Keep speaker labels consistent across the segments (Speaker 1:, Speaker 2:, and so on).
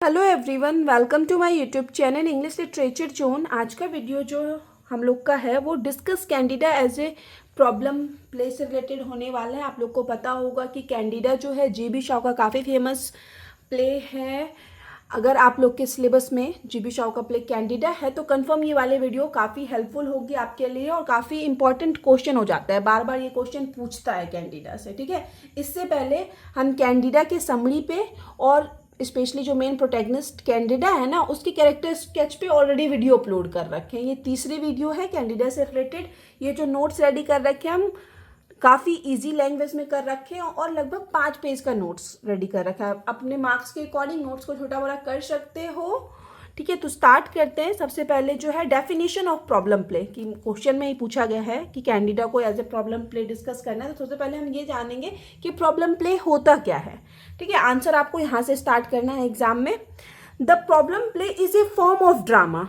Speaker 1: Hello everyone, welcome to my YouTube channel English literature zone. आज का video जो हम लोग का है वो discuss Candida as a problem play से रिलेटेड होने वाला है। आप लोग को पता होगा कि कैंडिडा जो है जीबी शॉ का काफ़ी फेमस प्ले है। अगर आप लोग के सिलेबस में जीबी शॉ का प्ले कैंडिडा है तो कंफर्म ये वाले वीडियो काफ़ी हेल्पफुल होगी आपके लिए और काफ़ी इंपॉर्टेंट क्वेश्चन हो जाता है। बार बार ये क्वेश्चन पूछता है कैंडिडा से, ठीक है। इससे पहले हम कैंडिडा के समरी पे और स्पेशली जो मेन प्रोटैगनिस्ट कैंडिडा है ना, उसके कैरेक्टर स्केच पे ऑलरेडी वीडियो अपलोड कर रखे हैं। ये तीसरी वीडियो है कैंडिडा से रिलेटेड। ये जो नोट्स रेडी कर रखे हैं हम काफ़ी इजी लैंग्वेज में कर रखे हैं और लगभग 5 पेज का नोट्स रेडी कर रखा है। अपने मार्क्स के अकॉर्डिंग नोट्स को छोटा बड़ा कर सकते हो, ठीक है। तो स्टार्ट करते हैं। सबसे पहले जो है डेफिनेशन ऑफ प्रॉब्लम प्ले की क्वेश्चन में ही पूछा गया है कि कैंडिडा को as a problem play discuss करना है। तो सबसे पहले हम ये जानेंगे कि प्रॉब्लम प्ले होता क्या है, ठीक है। आंसर आपको यहाँ से स्टार्ट करना है एग्जाम में। The problem play is a form of drama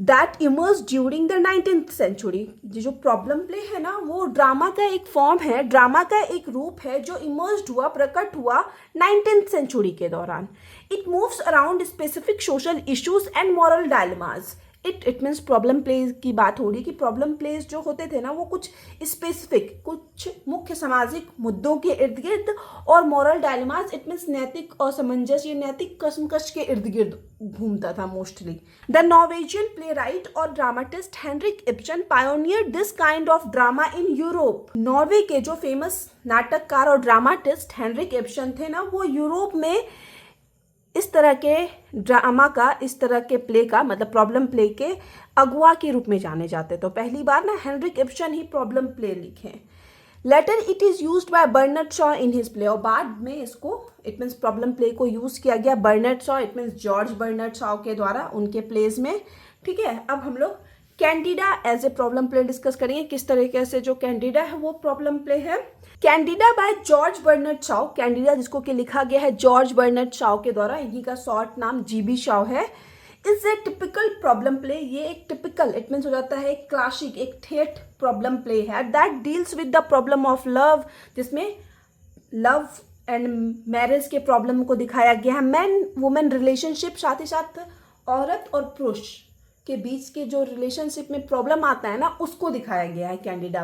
Speaker 1: that emerge during the 19th century. जो प्रॉब्लम प्ले है ना, वो ड्रामा का एक फॉर्म है, ड्रामा का एक रूप है जो इमर्ज हुआ, प्रकट हुआ 19th सेंचुरी के दौरान। It moves around specific social issues and moral dilemmas. It means problem plays की बात हो रही है कि प्रॉब्लम प्लेज जो होते थे ना, वो कुछ स्पेसिफिक, कुछ मुख्य सामाजिक मुद्दों के इर्द गिर्द और मॉरल डायलेमाज, इट मीन्स नैतिक असमंजस, ये नैतिक कसमकश के इर्द गिर्द घूमता था mostly. The Norwegian playwright और dramatist Henrik Ibsen pioneer this kind of drama in Europe. Norway के जो फेमस नाटककार और ड्रामाटिस्ट हेनरिक इब्सन थे ना, वो यूरोप में इस तरह के ड्रामा का, इस तरह के प्ले का, मतलब प्रॉब्लम प्ले के अगुआ के रूप में जाने जाते। तो पहली बार ना हेनरिक इब्सन ही प्रॉब्लम प्ले लिखे। Later it is used by Bernard Shaw in his play, और बाद में इसको, इट मीन्स प्रॉब्लम प्ले को यूज़ किया गया Bernard Shaw, it means George Bernard Shaw के द्वारा उनके प्लेज में, ठीक है। अब हम लोग Candida as a problem play discuss करेंगे, किस तरीके से जो कैंडिडा है वो प्रॉब्लम प्ले है। Candida by George Bernard Shaw, Candida जिसको कि लिखा गया है जॉर्ज बर्नार्ड शॉ के द्वारा, इन्हीं का शॉर्ट नाम जीबी शॉ है। Is a typical problem play, ये एक टिपिकल, इट मीन्स हो जाता है एक क्लासिक, एक ठेठ प्रॉब्लम प्ले है। That deals with the problem of love, जिसमें लव एंड मैरिज के प्रॉब्लम को दिखाया गया है। मैन वुमेन रिलेशनशिप, साथ ही साथ औरत और पुरुष के बीच के जो रिलेशनशिप में प्रॉब्लम आता है ना, उसको दिखाया गया है कैंडिडा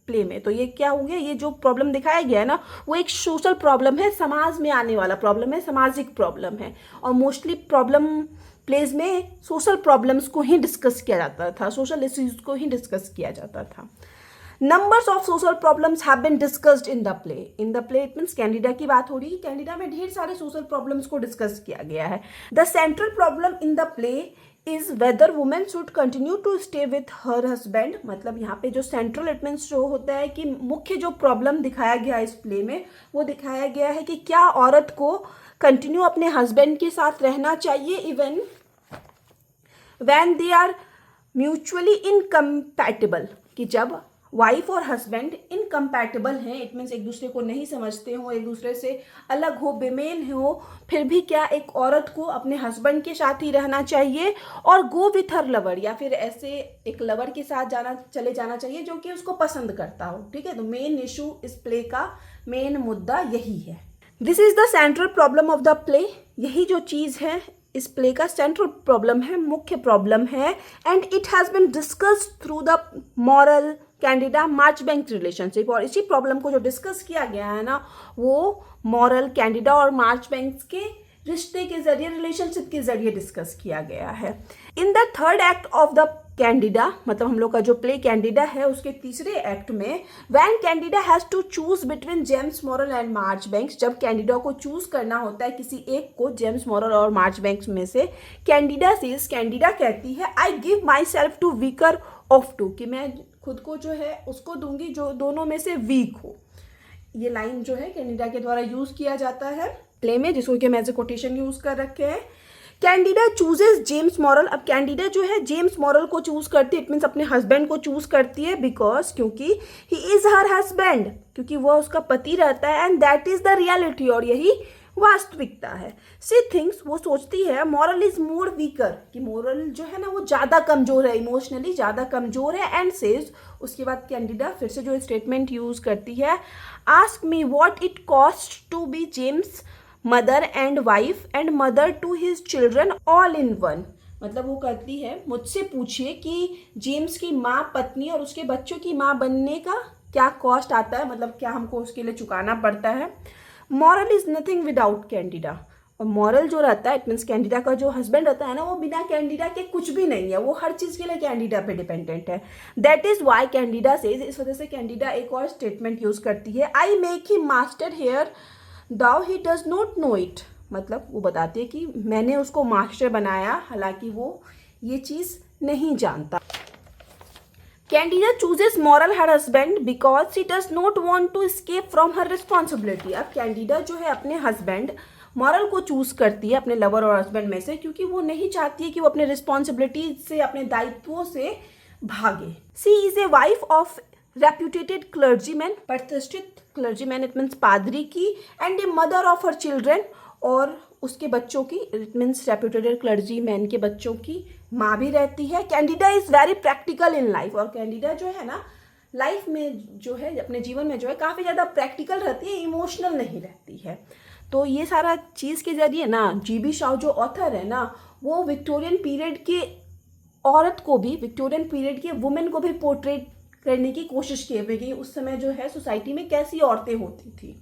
Speaker 1: प्ले में। तो ये क्या हो गया, ये जो प्रॉब्लम दिखाया गया है ना, वो एक सोशल प्रॉब्लम है, समाज में आने वाला प्रॉब्लम है, सामाजिक प्रॉब्लम है। और मोस्टली प्रॉब्लम प्लेज में सोशल प्रॉब्लम्स को ही डिस्कस किया जाता था, सोशल इश्यूज को ही डिस्कस किया जाता था। Numbers of social problems have been discussed in the play. In the play it means Candida की बात हो रही है। कैंडिडा में ढेर सारे सोशल प्रॉब्लम्स को डिस्कस किया गया है। The central problem in the play is whether women should continue to stay with her husband. मतलब यहाँ पे जो सेंट्रल, इट मीन्स जो होता है कि मुख्य जो प्रॉब्लम दिखाया गया इस प्ले में, वो दिखाया गया है कि क्या औरत को कंटिन्यू अपने हस्बैंड के साथ रहना चाहिए even when they are mutually incompatible, कि जब वाइफ और हस्बैंड इनकम्पैटिबल हैं, इट मीन्स एक दूसरे को नहीं समझते हो, एक दूसरे से अलग हो, बेमेल हो, फिर भी क्या एक औरत को अपने हस्बैंड के साथ ही रहना चाहिए और गो विथ हर लवर, या फिर ऐसे एक लवर के साथ चले जाना चाहिए जो कि उसको पसंद करता हो, ठीक है। तो मेन इशू इस प्ले का, मेन मुद्दा यही है। This is the central problem of the play, यही जो चीज़ है इस प्ले का सेंट्रल प्रॉब्लम है, मुख्य प्रॉब्लम है। And it has been discussed through the Morell Candida Marchbank relationship, और इसी प्रॉब्लम को जो डिस्कस किया गया है ना, वो मॉरल कैंडिडा और मार्चबैंक के रिश्ते के जरिए, रिलेशनशिप के जरिए डिस्कस किया गया है। In the third act of the Candida, मतलब हम लोग का जो प्ले कैंडिडा है उसके तीसरे एक्ट में, when Candida has to choose between James Morell and Marchbanks, जब कैंडिडा को चूज करना होता है किसी एक को, जेम्स मॉरल और मार्चबैंक्स में से, कैंडिडा कहती है I give myself to weaker of two, कि मैं खुद को जो है उसको दूंगी जो दोनों में से वीक हो। ये लाइन जो है कैंडिडा के द्वारा यूज किया जाता है प्ले में, जिसको कि हम एज ए कोटेशन यूज कर रखे हैं। कैंडिडा चूजेस जेम्स मॉरल, अब कैंडिडा जो है जेम्स मॉरल को चूज करती है, इट मीन्स अपने हस्बैंड को चूज करती है, बिकॉज क्योंकि ही इज हर हस्बैंड, क्योंकि वह उसका पति रहता है, and that is the reality, और यही वास्तविकता है। सी थिंग्स, वो सोचती है, मॉरल इज मोर वीकर, कि मॉरल जो है ना वो ज़्यादा कमजोर है, इमोशनली ज़्यादा कमजोर है। एंड सेज, उसके बाद कैंडिडा फिर से जो स्टेटमेंट यूज करती है, ask me what it cost to be James mother and wife and mother to his children all in one. मतलब वो कहती है मुझसे पूछिए कि जेम्स की माँ, पत्नी और उसके बच्चों की माँ बनने का क्या कॉस्ट आता है, मतलब क्या हमको उसके लिए चुकाना पड़ता है। Moral is nothing without Candida. और मॉरल जो रहता है, इट मीन्स कैंडिडा का जो हस्बैंड रहता है ना, वो बिना कैंडिडा के कुछ भी नहीं है, वो हर चीज़ के लिए कैंडिडा पे डिपेंडेंट है। That is why Candida says, इस वजह से कैंडिडा एक और स्टेटमेंट यूज करती है, I make him master here though he does not know it. मतलब वो बताती है कि मैंने उसको मास्टर बनाया, हालांकि वो ये चीज़ नहीं जानता। Candida chooses Morell her husband because she does not want to escape from her responsibility. अब कैंडिडा जो है अपने हस्बैंड मॉरल को चूज करती है अपने लवर और हस्बैंड में से, क्योंकि वो नहीं चाहती है कि वो अपने रिस्पॉन्सिबिलिटी से, अपने दायित्वों से भागे। She is a wife of reputated clergyman, प्रतिष्ठित क्लर्जीमैन इट मीन्स पादरी की, and a mother of her children, और उसके बच्चों की, इट मीन्स रेप्यूटेटेड क्लर्जीमैन के बच्चों की माँ भी रहती है। Candida is very practical in life, और कैंडिडा जो है ना लाइफ में जो है, अपने जीवन में जो है काफ़ी ज़्यादा प्रैक्टिकल रहती है, इमोशनल नहीं रहती है। तो ये सारा चीज़ के जरिए ना जीबी शॉ जो ऑथर है ना, वो विक्टोरियन पीरियड के औरत को भी, विक्टोरियन पीरियड के वुमेन को भी पोर्ट्रेट करने की कोशिश की हुई कि उस समय जो है सोसाइटी में कैसी औरतें होती थी।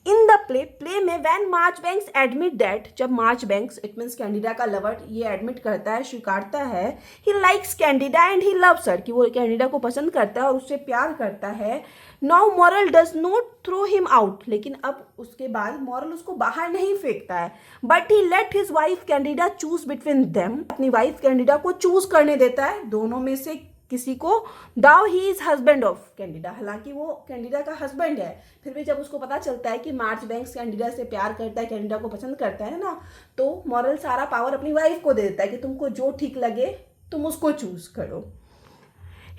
Speaker 1: इन द प्ले में वैन मार्चबैंक्स एडमिट दैट, जब मार्चबैंक्स इट मीन्स कैंडिडा का लवर ये एडमिट करता है, स्वीकारता है, he likes Candida and he loves her, कि वो कैंडिडा को पसंद करता है और उससे प्यार करता है। Now Morell does not throw him out, लेकिन अब उसके बाद मॉरल उसको बाहर नहीं फेंकता है, but he let his wife Candida choose between them, अपनी वाइफ कैंडिडा को चूज करने देता है दोनों में से किसी को। Though he is husband of Candida, हालांकि वो कैंडिडा का हस्बैंड है, फिर भी जब उसको पता चलता है कि मार्चबैंक्स कैंडिडा से प्यार करता है, कैंडिडा को पसंद करता है ना, तो मॉरल सारा पावर अपनी वाइफ को दे देता है कि तुमको जो ठीक लगे तुम उसको चूज करो।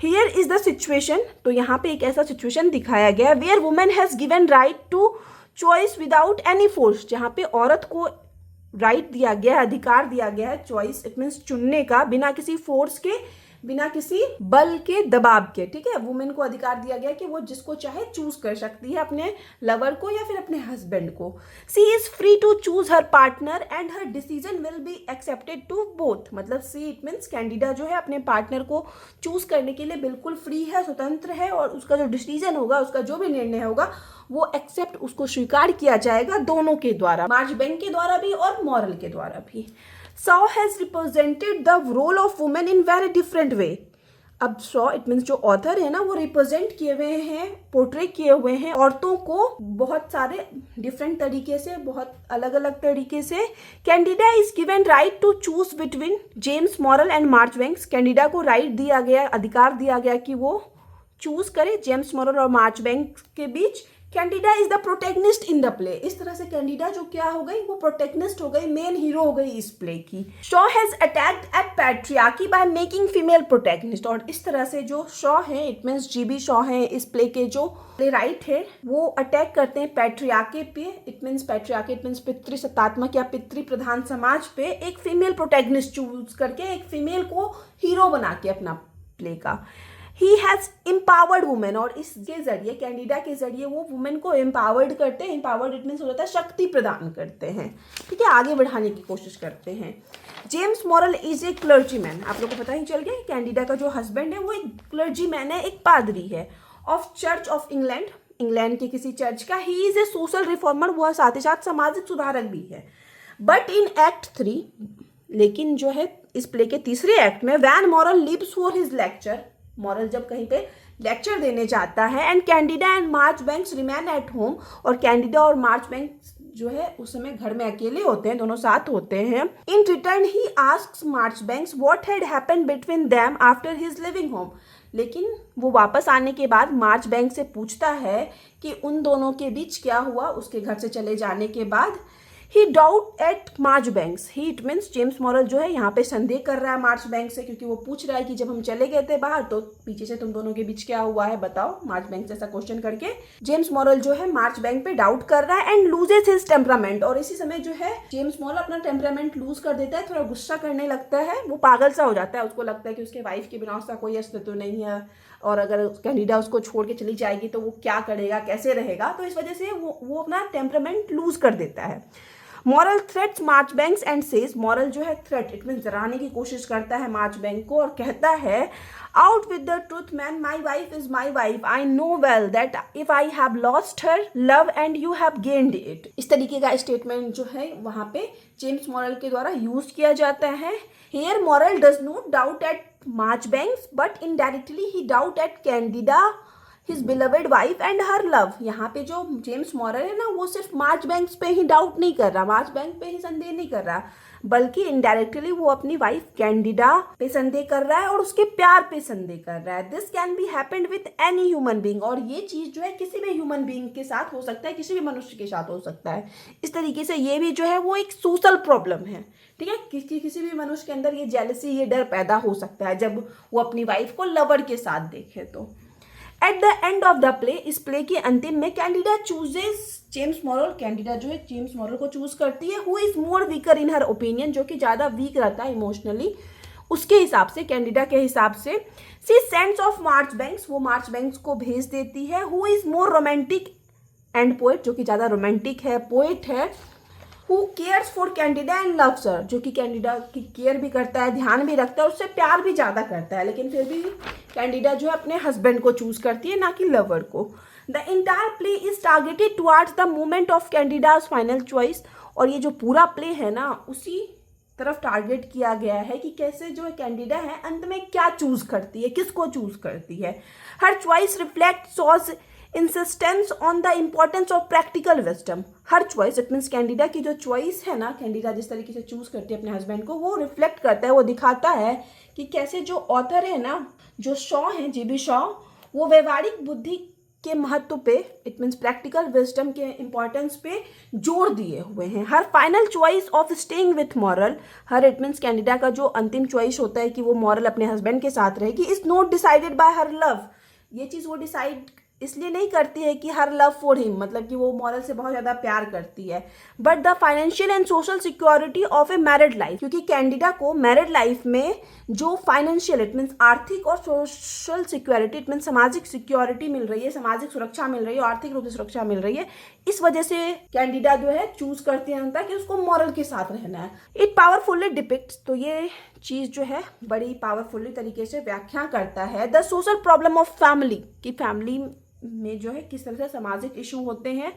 Speaker 1: हियर इज द सिचुएशन, तो यहाँ पे एक ऐसा सिचुएशन दिखाया गया where women has given right to choice without any force, जहाँ पे औरत को राइट दिया गया है, अधिकार दिया गया है, चॉइस इट मीन्स चुनने का, बिना किसी फोर्स के, बिना किसी बल के, दबाव के। ठीक है, वुमेन को अधिकार दिया गया कि वो जिसको चाहे चूज कर सकती है, अपने लवर को या फिर अपने हस्बैंड को। She is free to choose her partner and her decision will be accepted to both. मतलब सी इट मीन्स कैंडिडा जो है अपने पार्टनर को चूज करने के लिए बिल्कुल फ्री है, स्वतंत्र है, और उसका जो डिसीजन होगा, उसका जो भी निर्णय होगा, वो एक्सेप्ट, उसको स्वीकार किया जाएगा दोनों के द्वारा, मार्चबैंक के द्वारा भी और मॉरल के द्वारा भी। Shaw has represented the role of women in very different way. अब शॉ इट मीन्स जो ऑथर है ना, वो रिप्रेजेंट किए हुए हैं, पोर्ट्रेट किए हुए हैं औरतों को बहुत सारे डिफरेंट तरीके से, बहुत अलग अलग तरीके से। Candida is given right to choose between James Morell and Marchbanks. Candida को राइट दिया गया, अधिकार दिया गया कि वो चूज करे जेम्स मॉरल और मार्चबैंक्स के बीच। Candida is the protagonist in the play. इस तरह से कैंडिडा जो क्या हो गई, वो प्रोटेगनिस्ट हो गई, मेन हीरो हो गई इस प्ले की। Shaw has attacked at patriarchy by making female protagonist. और इस तरह से जो शॉ है, इट मीन्स जीबी शॉ है, इस प्ले के जो प्ले राइट है, वो अटैक करते हैं पैट्रियार्की पे। It means patriarchy it means पितृसत्तात्मक या पितृ प्रधान समाज पे एक फीमेल प्रोटेगनिस्ट चूज करके, एक फीमेल को हीरो बना के अपना प्ले का। ही हैज एम्पावर्ड वुमेन, और इसके जरिए, कैंडिडा के जरिए वो वुमेन को एम्पावर्ड करते हैं। एम्पावर्ड इट मीन्स हो जाता है शक्ति प्रदान करते हैं। ठीक है, आगे बढ़ाने की कोशिश करते हैं। James moral is a clergyman. आप लोगों को पता ही चल गया, कैंडिडा का जो हस्बैंड है वो एक क्लर्जीमैन है, एक पादरी है, of church of England, England के किसी चर्च का। He is a social reformer, वह साथ ही साथ सामाजिक सुधारक भी है। बट इन एक्ट 3, लेकिन जो है इस प्ले के तीसरे एक्ट में, when Morell leaves for his lecture, Morell जब कहीं पे लेक्चर देने जाता है, and Candida and Marchbanks remain at home, और कैंडिडा और मार्चबैंक्स जो है उस समय घर में अकेले होते हैं, दोनों साथ होते हैं। In return he asks Marchbanks what had happened between them after his leaving home. लेकिन वो वापस आने के बाद मार्चबैंक से पूछता है कि उन दोनों के बीच क्या हुआ उसके घर से चले जाने के बाद। He doubt at Marchbanks. He it means James Morell जो है यहाँ पे संदेह कर रहा है मार्चबैंक से, क्योंकि वो पूछ रहा है कि जब हम चले गए थे बाहर तो पीछे से तुम दोनों के बीच क्या हुआ है बताओ, मार्चबैंक से ऐसा क्वेश्चन करके जेम्स मॉरल जो है मार्चबैंक पे डाउट कर रहा है एंड लूजेस हिज टेम्परामेंट। और इसी समय जो है जेम्स मॉरल अपना टेम्परामेंट लूज कर देता है, थोड़ा गुस्सा करने लगता है, वो पागल सा हो जाता है, उसको लगता है कि उसके वाइफ के बिना उसका कोई अस्तित्व नहीं है और अगर कैंडिडा उसको छोड़ के चली जाएगी तो वो क्या करेगा, कैसे रहेगा, तो इस वजह से वो अपना टेम्परामेंट लूज कर देता है। Morell threats Marchbanks and says, Morell जो है थ्रेट इट मीन डराने की कोशिश करता है मार्चबैंक को और कहता है out with the truth man, my wife is my wife, I know well that if I have lost her love and you have gained it. इस तरीके का स्टेटमेंट जो है वहां पे जेम्स मॉरल के द्वारा यूज किया जाता है। Here Morell does not doubt at Marchbanks but indirectly he doubt at Candida his beloved wife and her love. यहाँ पे जो जेम्स मॉरल है ना वो सिर्फ मार्चबैंक्स पे ही डाउट नहीं कर रहा, मार्चबैंक पे ही संदेह नहीं कर रहा, बल्कि इनडायरेक्टली वो अपनी वाइफ कैंडिडा पे संदेह कर रहा है और उसके प्यार पे संदेह कर रहा है। This can be happened with any human being, और ये चीज जो है किसी भी ह्यूमन बीइंग के साथ हो सकता है, किसी भी मनुष्य के साथ हो सकता है। इस तरीके से ये भी जो है वो एक सोशल प्रॉब्लम है, ठीक है। किसी भी मनुष्य के अंदर ये जेलसी, ये डर पैदा हो सकता है जब वो अपनी वाइफ को लवर के साथ देखे। तो at the end of the play, इस प्ले के अंतिम में Candida chooses James moral, Candida जो है जेम्स मॉरल को चूज करती है, who is more weaker in her opinion, जो कि ज्यादा वीक रहता है इमोशनली उसके हिसाब से, कैंडिडा के हिसाब से। सी सेंड्स ऑफ मार्चबैंक्स, वो मार्चबैंक्स को भेज देती है। Who is more romantic and poet, जो कि ज्यादा रोमांटिक है, पोएट है। Who cares for Candida and loves her, जो कि कैंडिडा की केयर भी करता है, ध्यान भी रखता है, उससे प्यार भी ज़्यादा करता है, लेकिन फिर भी कैंडिडा जो है अपने हस्बैंड को चूज करती है, ना कि लवर को। The entire play is targeted towards the moment of Candida's final choice, और ये जो पूरा प्ले है ना उसी तरफ टारगेट किया गया है कि कैसे जो कैंडिडा है अंत में क्या चूज करती है, किसको चूज करती है। Her choice reflect Shaw's insistence on the importance of practical wisdom. Her choice it means Candida की जो चॉइस है ना, कैंडिडा जिस तरीके से चूज करती है अपने हस्बैंड को, वो रिफ्लेक्ट करता है, वो दिखाता है कि कैसे जो ऑथर है ना, जो शॉ है, जेबी शॉ, वो व्यवहारिक बुद्धि के महत्व पे, इट मीन्स प्रैक्टिकल विजडम के इंपॉर्टेंस पे जोर दिए हुए हैं। Her final choice of staying with Morell, her it means Candida का जो अंतिम चॉइस होता है कि वो मॉरल अपने हस्बैंड के साथ रहेगी, is not decided by her love. ये चीज़ वो डिसाइड इसलिए नहीं करती है कि हर लव फॉर हिम, मतलब कि वो मॉरल से बहुत ज़्यादा प्यार करती है, but the financial and social security of A married life, क्योंकि कैंडिडा को मैरिड लाइफ में जो फाइनेंशियल इट मीन्स आर्थिक और सोशल सिक्योरिटी इट मीन्स सामाजिक सिक्योरिटी मिल रही है, सामाजिक सुरक्षा मिल रही है, आर्थिक रूप से सुरक्षा मिल रही है, इस वजह से कैंडिडा जो है चूज करती है कि उसको मॉरल के साथ रहना है। इट पावरफुली डिपिक्ट्स, तो ये चीज़ जो है बड़ी पावरफुली तरीके से व्याख्या करता है the social problem of family, कि फैमिली में जो है किस तरह से सामाजिक इशू होते हैं।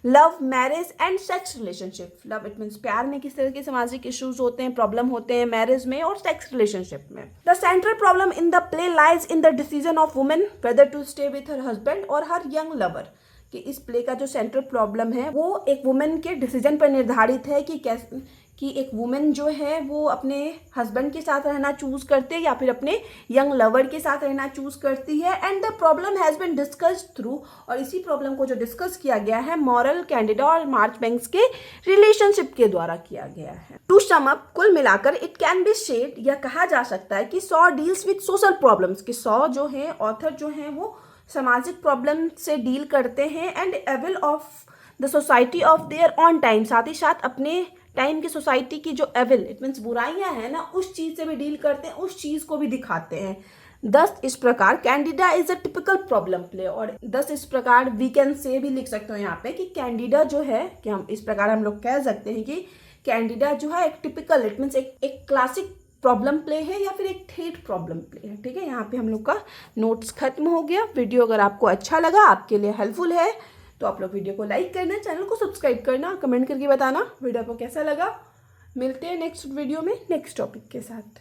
Speaker 1: Love, marriage and sex relationship, love it means प्यार में किस तरह के सामाजिक इश्यूज होते हैं, प्रॉब्लम होते हैं मैरिज में और सेक्स रिलेशनशिप में। The central problem in the play lies in the decision of women whether to stay with her husband और हर यंग लवर, कि इस प्ले का जो सेंट्रल प्रॉब्लम है वो एक वुमेन के डिसीजन पर निर्धारित है कि कैसे कि एक वुमेन जो है वो अपने हस्बैंड के साथ रहना चूज करते हैं या फिर अपने यंग लवर के साथ रहना चूज करती है। And the problem has been discussed through, और इसी प्रॉब्लम को जो डिस्कस किया गया है मॉरल, कैंडिडा और मार्चबैंक्स के रिलेशनशिप के द्वारा किया गया है। टू सम अप, कुल मिलाकर इट कैन बी सेड, यह कहा जा सकता है कि Shaw deals with social problems, कि शॉ जो है ऑथर जो है वो सामाजिक प्रॉब्लम से डील करते हैं, and evil of the society of their own time, साथ ही साथ अपने टाइम की सोसाइटी की जो एविल इट मीन्स बुराइयां हैं ना उस चीज से भी डील करते हैं, उस चीज को भी दिखाते हैं। दस इस प्रकार Candida is a typical problem play, और दस इस प्रकार वी कैन से भी लिख सकते हो यहाँ पे कि कैंडिडा जो है, कि हम इस प्रकार हम लोग कह सकते हैं कि कैंडिडा जो है एक टिपिकल इट मीन्स एक क्लासिक प्रॉब्लम प्ले है या फिर एक ठेठ प्रॉब्लम प्ले है। ठीक है, यहाँ पे हम लोग का नोट्स खत्म हो गया। वीडियो अगर आपको अच्छा लगा, आपके लिए हेल्पफुल है, तो आप लोग वीडियो को लाइक करना, चैनल को सब्सक्राइब करना, कमेंट करके बताना वीडियो आपको कैसा लगा। मिलते हैं नेक्स्ट वीडियो में नेक्स्ट टॉपिक के साथ।